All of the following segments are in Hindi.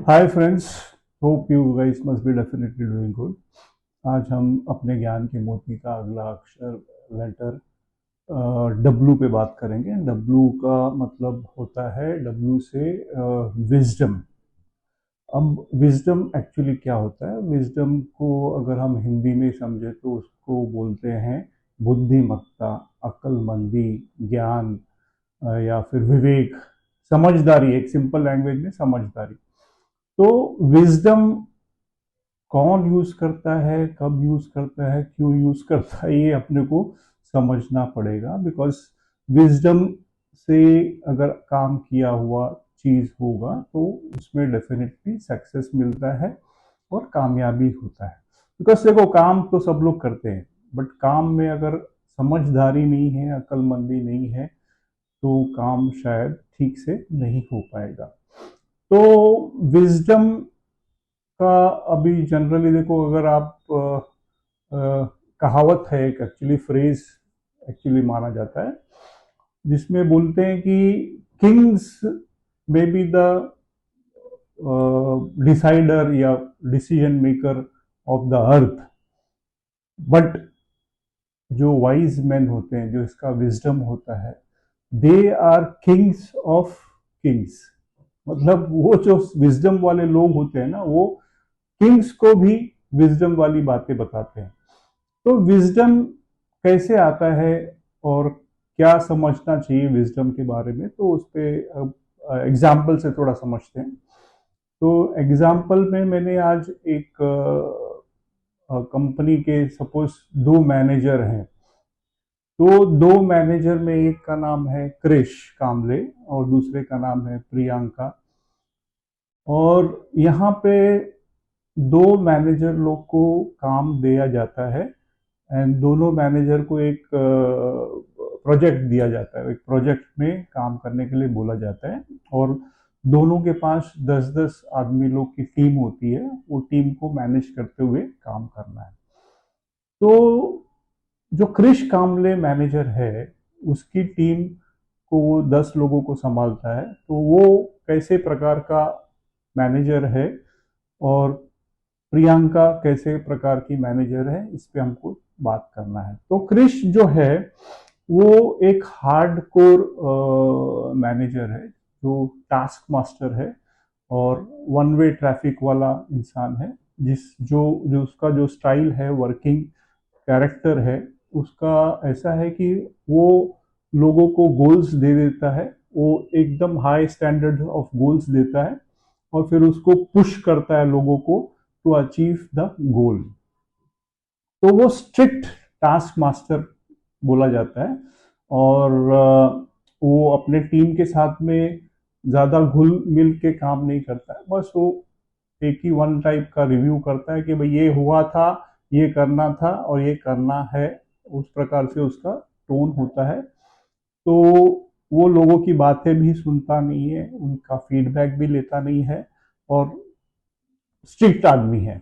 Hi friends, hope you guys must be definitely doing good. आज हम अपने ज्ञान के मोती का अगला अक्षर लेटर डब्लू पे बात करेंगे। डब्लू का मतलब होता है, डब्लू से विजडम। अब विजडम एक्चुअली क्या होता है? विजडम को अगर हम हिंदी में समझे तो उसको बोलते हैं बुद्धिमत्ता, अक्लमंदी, ज्ञान, या फिर विवेक, समझदारी। एक सिंपल लैंग्वेज में समझदारी। तो विजडम कौन यूज करता है, कब यूज करता है, क्यों यूज करता है, ये अपने को समझना पड़ेगा। बिकॉज विजडम से अगर काम किया हुआ चीज होगा तो उसमें डेफिनेटली सक्सेस मिलता है और कामयाबी होता है। बिकॉज देखो, काम तो सब लोग करते हैं, बट काम में अगर समझदारी नहीं है, अक्लमंदी नहीं है, तो काम शायद ठीक से नहीं हो पाएगा। तो विजडम का अभी जनरली देखो, अगर आप कहावत है, एक एक्चुअली फ्रेज एक्चुअली माना जाता है, जिसमें बोलते हैं कि kings may be the decider या decision maker of the earth, but जो वाइज मैन होते हैं, जो इसका विजडम होता है, they are kings of kings. मतलब वो जो विजडम वाले लोग होते हैं ना, वो किंग्स को भी विजडम वाली बातें बताते हैं। तो विजडम कैसे आता है और क्या समझना चाहिए विजडम के बारे में, तो उस पर एग्जाम्पल से थोड़ा समझते हैं। तो एग्जाम्पल में मैंने आज एक कंपनी के सपोज दो मैनेजर हैं। तो दो मैनेजर में एक का नाम है क्रिश कामले और दूसरे का नाम है प्रियंका। और यहाँ पे दो मैनेजर लोग को काम दिया जाता है, एंड दोनों मैनेजर को एक प्रोजेक्ट दिया जाता है, एक प्रोजेक्ट में काम करने के लिए बोला जाता है। और दोनों के पास 10-10 आदमी लोग की टीम होती है, वो टीम को मैनेज करते हुए काम करना है। तो जो क्रिश कामले मैनेजर है, उसकी टीम को वो 10 लोगों को संभालता है। तो वो कैसे प्रकार का मैनेजर है और प्रियंका कैसे प्रकार की मैनेजर है, इस पे हमको बात करना है। तो क्रिश जो है, वो एक हार्ड कोर मैनेजर है, जो टास्क मास्टर है और वन वे ट्रैफिक वाला इंसान है। जिस जो जो उसका जो स्टाइल है, वर्किंग कैरेक्टर है उसका, ऐसा है कि वो लोगों को गोल्स दे देता है। वो एकदम हाई स्टैंडर्ड ऑफ गोल्स देता है और फिर उसको पुश करता है लोगों को टू अचीव द गोल। तो वो स्ट्रिक्ट टास्क मास्टर बोला जाता है। और वो अपने टीम के साथ में ज़्यादा घुल मिल के काम नहीं करता है। बस वो एक ही वन टाइप का रिव्यू करता है कि भाई ये हुआ था, ये करना था और ये करना है। उस प्रकार से उसका टोन होता है। तो वो लोगों की बातें भी सुनता नहीं है, उनका फीडबैक भी लेता नहीं है, और स्ट्रिक्ट आदमी है।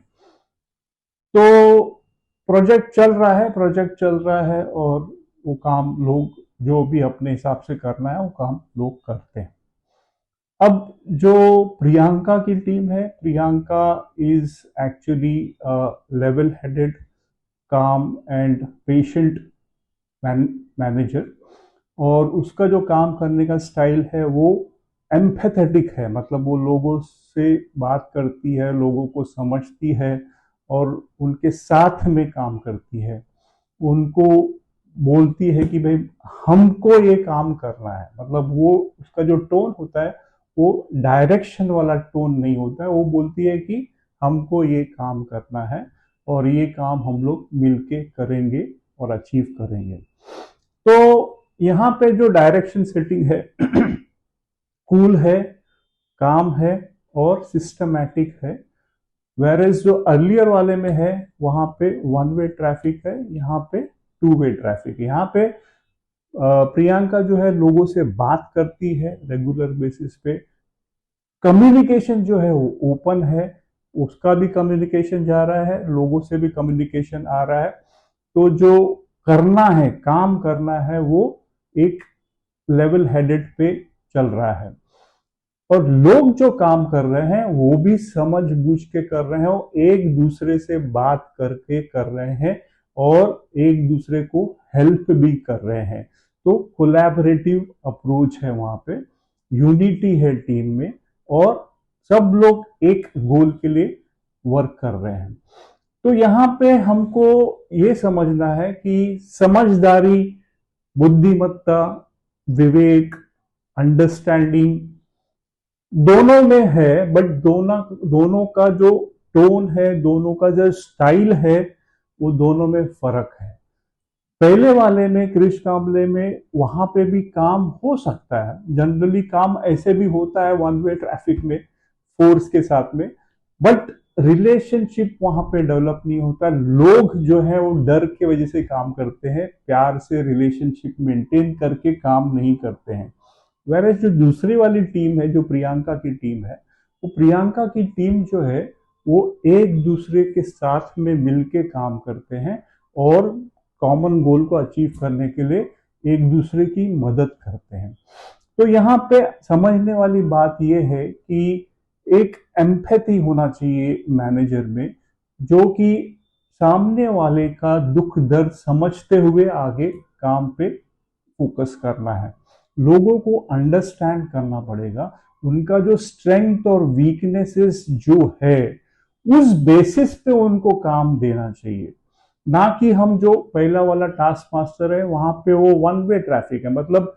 तो प्रोजेक्ट चल रहा है और वो काम लोग जो भी अपने हिसाब से करना है वो काम लोग करते हैं। अब जो प्रियंका की टीम है, Priyanka is actually level headed, काम एंड पेशेंट मैनेजर। और उसका जो काम करने का स्टाइल है वो एम्पैथेटिक है। मतलब वो लोगों से बात करती है, लोगों को समझती है और उनके साथ में काम करती है। उनको बोलती है कि भाई हमको ये काम करना है। मतलब वो, उसका जो टोन होता है वो डायरेक्शन वाला टोन नहीं होता है। वो बोलती है कि हमको ये काम करना है और ये काम हम लोग मिलके करेंगे और अचीव करेंगे। तो यहाँ पे जो डायरेक्शन सेटिंग है कूल है, काम है और सिस्टमैटिक है। वेरेज जो अर्लियर वाले में है, वहां पे वन वे ट्रैफिक है, यहाँ पे टू वे ट्रैफिक। यहाँ पे प्रियंका जो है लोगों से बात करती है रेगुलर बेसिस पे। कम्युनिकेशन जो है वो ओपन है, उसका भी कम्युनिकेशन जा रहा है, लोगों से भी कम्युनिकेशन आ रहा है। तो जो करना है, काम करना है, वो एक लेवल हेडेड पे चल रहा है। और लोग जो काम कर रहे हैं वो भी समझ बूझ के कर रहे हैं और एक दूसरे से बात करके कर रहे हैं और एक दूसरे को हेल्प भी कर रहे हैं। तो कोलैबोरेटिव अप्रोच है वहां पे, यूनिटी है टीम में, और सब लोग एक गोल के लिए वर्क कर रहे हैं। तो यहाँ पे हमको ये समझना है कि समझदारी, बुद्धिमत्ता, विवेक, अंडरस्टैंडिंग दोनों में है, बट दोनों दोनों का जो टोन है, दोनों का जो स्टाइल है, वो दोनों में फर्क है। पहले वाले में, क्रिश कांबले में, वहां पे भी काम हो सकता है, जनरली काम ऐसे भी होता है वन वे ट्रैफिक में फोर्स के साथ में, बट रिलेशनशिप वहां पे डेवलप नहीं होता। लोग जो है वो डर की वजह से काम करते हैं, प्यार से रिलेशनशिप मेंटेन करके काम नहीं करते हैं। वेरएज जो दूसरी वाली टीम है, जो प्रियंका की टीम है, वो प्रियंका की टीम जो है वो एक दूसरे के साथ में मिलके काम करते हैं और कॉमन गोल को अचीव करने के लिए एक दूसरे की मदद करते हैं। तो यहाँ पे समझने वाली बात यह है कि एक एम्पैथी होना चाहिए मैनेजर में, जो कि सामने वाले का दुख दर्द समझते हुए आगे काम पे फोकस करना है। लोगों को अंडरस्टैंड करना पड़ेगा, उनका जो स्ट्रेंथ और वीकनेसेस जो है उस बेसिस पे उनको काम देना चाहिए। ना कि हम जो पहला वाला टास्क मास्टर है वहां पे वो वन वे ट्रैफिक है, मतलब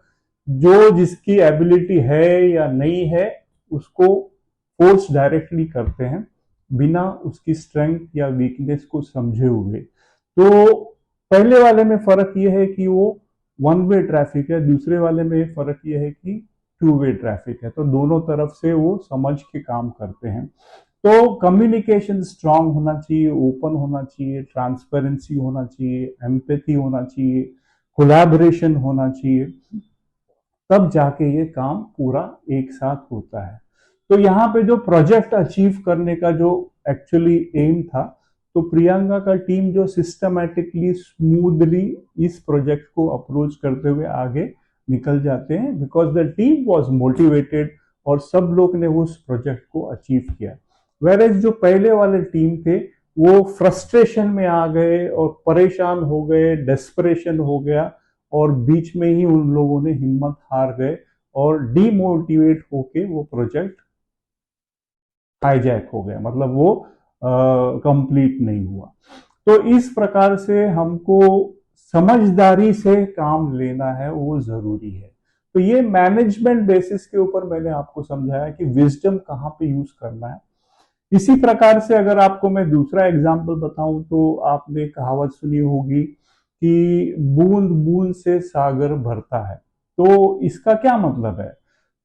जो जिसकी एबिलिटी है या नहीं है उसको फोर्स डायरेक्टली करते हैं बिना उसकी स्ट्रेंथ या वीकनेस को समझे हुए। तो पहले वाले में फर्क ये है कि वो वन वे ट्रैफिक है, दूसरे वाले में फर्क ये है कि टू वे ट्रैफिक है। तो दोनों तरफ से वो समझ के काम करते हैं। तो कम्युनिकेशन स्ट्रांग होना चाहिए, ओपन होना चाहिए, ट्रांसपेरेंसी होना चाहिए, एम्पैथी होना चाहिए, कोलैबोरेशन होना चाहिए, तब जाके ये काम पूरा एक साथ होता है। तो यहाँ पे जो प्रोजेक्ट अचीव करने का जो एक्चुअली एम था, तो प्रियंका का टीम जो सिस्टमैटिकली स्मूथली इस प्रोजेक्ट को अप्रोच करते हुए आगे निकल जाते हैं, because the team was motivated और सब लोग ने उस प्रोजेक्ट को अचीव किया। वेरएज जो पहले वाले टीम थे वो फ्रस्ट्रेशन में आ गए और परेशान हो गए, डेस्परेशन हो गया और बीच में ही उन लोगों ने हिम्मत हार गए और डीमोटिवेट होके वो प्रोजेक्ट हाईजैक हो गया, मतलब वो कंप्लीट नहीं हुआ। तो इस प्रकार से हमको समझदारी से काम लेना है, वो जरूरी है। तो ये मैनेजमेंट बेसिस के ऊपर मैंने आपको समझाया कि विजडम कहाँ पे यूज करना है। इसी प्रकार से अगर आपको मैं दूसरा एग्जाम्पल बताऊं तो आपने कहावत सुनी होगी कि बूंद बूंद से सागर भरता है। तो इसका क्या मतलब है?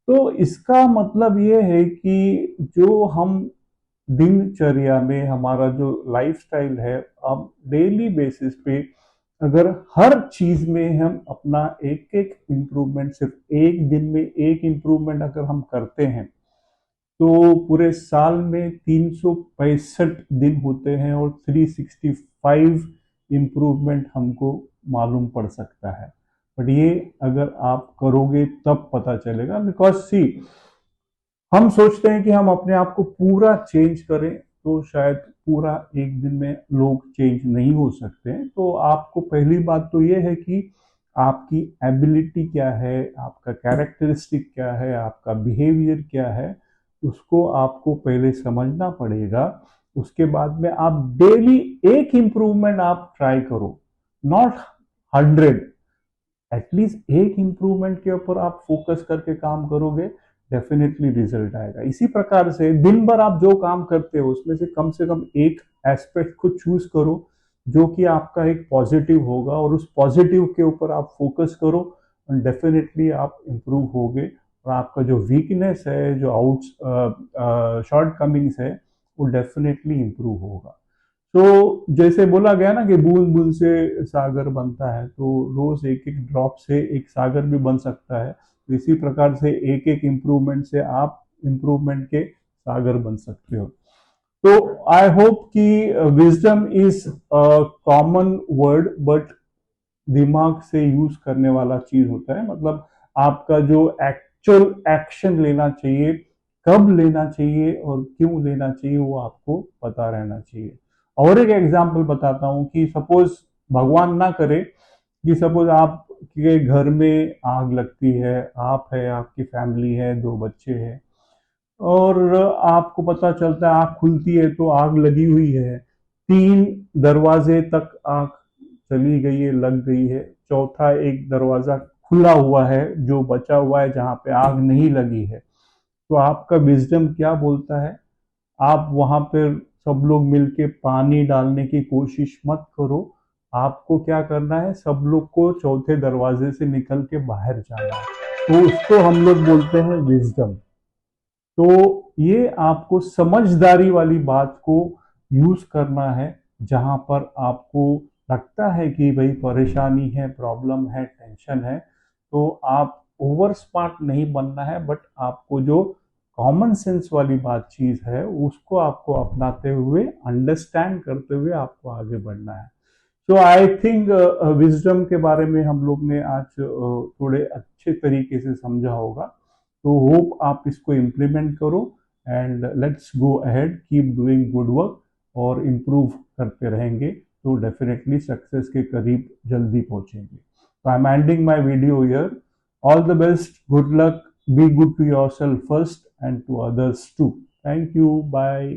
तो इसका मतलब ये है कि जो हम दिनचर्या में हमारा जो लाइफस्टाइल है, अब डेली बेसिस पे अगर हर चीज में हम अपना एक एक इम्प्रूवमेंट, सिर्फ एक दिन में एक इम्प्रूवमेंट अगर हम करते हैं, तो पूरे साल में 365 दिन होते हैं और 365 इम्प्रूवमेंट हमको मालूम पड़ सकता है। बट ये अगर आप करोगे तब पता चलेगा, बिकॉज सी हम सोचते हैं कि हम अपने आप को पूरा चेंज करें, तो शायद पूरा एक दिन में लोग चेंज नहीं हो सकते हैं। तो आपको पहली बात तो ये है कि आपकी एबिलिटी क्या है, आपका कैरेक्टरिस्टिक क्या है, आपका बिहेवियर क्या है, उसको आपको पहले समझना पड़ेगा। उसके बाद में आप डेली एक इम्प्रूवमेंट आप ट्राई करो, नॉट 100, एटलीस्ट एक इम्प्रूवमेंट के ऊपर आप फोकस करके काम करोगे, डेफिनेटली रिजल्ट आएगा। इसी प्रकार से दिन भर आप जो काम करते हो उसमें से कम एक एस्पेक्ट को चूज करो जो कि आपका एक पॉजिटिव होगा, और उस पॉजिटिव के ऊपर आप फोकस करो और डेफिनेटली आप इम्प्रूव होगे। और आपका जो वीकनेस है, जो शॉर्ट कमिंग्स है, वो डेफिनेटली इम्प्रूव होगा। तो जैसे बोला गया ना कि बूंद बूंद से सागर बनता है, तो रोज एक एक ड्रॉप से एक सागर भी बन सकता है। तो इसी प्रकार से एक एक इम्प्रूवमेंट से आप इम्प्रूवमेंट के सागर बन सकते हो। तो आई होप कि wisdom is common word, but दिमाग से यूज करने वाला चीज होता है। मतलब आपका जो एक्चुअल एक्शन लेना चाहिए कब लेना चाहिए और क्यों लेना चाहिए वो आपको पता रहना चाहिए। और एक एग्जांपल बताता हूँ कि सपोज भगवान ना करे कि सपोज आपके घर में आग लगती है, आप है, आपकी फैमिली है, दो बच्चे हैं, और आपको पता चलता है आग खुलती है तो आग लगी हुई है, तीन दरवाजे तक आग चली गई है, लग गई है, चौथा एक दरवाजा खुला हुआ है जो बचा हुआ है जहां पे आग नहीं लगी है। तो आपका विजडम क्या बोलता है? आप वहां पर सब लोग मिलके पानी डालने की कोशिश मत करो, आपको क्या करना है, सब लोग को चौथे दरवाजे से निकल के बाहर जाना है। तो उसको हम लोग बोलते हैं विजडम। तो ये आपको समझदारी वाली बात को यूज करना है, जहां पर आपको लगता है कि भाई परेशानी है, प्रॉब्लम है, टेंशन है, तो आप ओवर स्मार्ट नहीं बनना है, बट आपको जो कॉमन सेंस वाली बात चीज है उसको आपको अपनाते हुए, अंडरस्टैंड करते हुए आपको आगे बढ़ना है। तो आई थिंक विजडम के बारे में हम लोग ने आज थोड़े अच्छे तरीके से समझा होगा। तो होप आप इसको इम्प्लीमेंट करो, and let's go ahead, keep doing good work, और इम्प्रूव करते रहेंगे तो डेफिनेटली सक्सेस के करीब जल्दी पहुंचेंगे। तो I am ending my video here. All the best, good luck, be good to yourself first and to others too. Thank you, bye.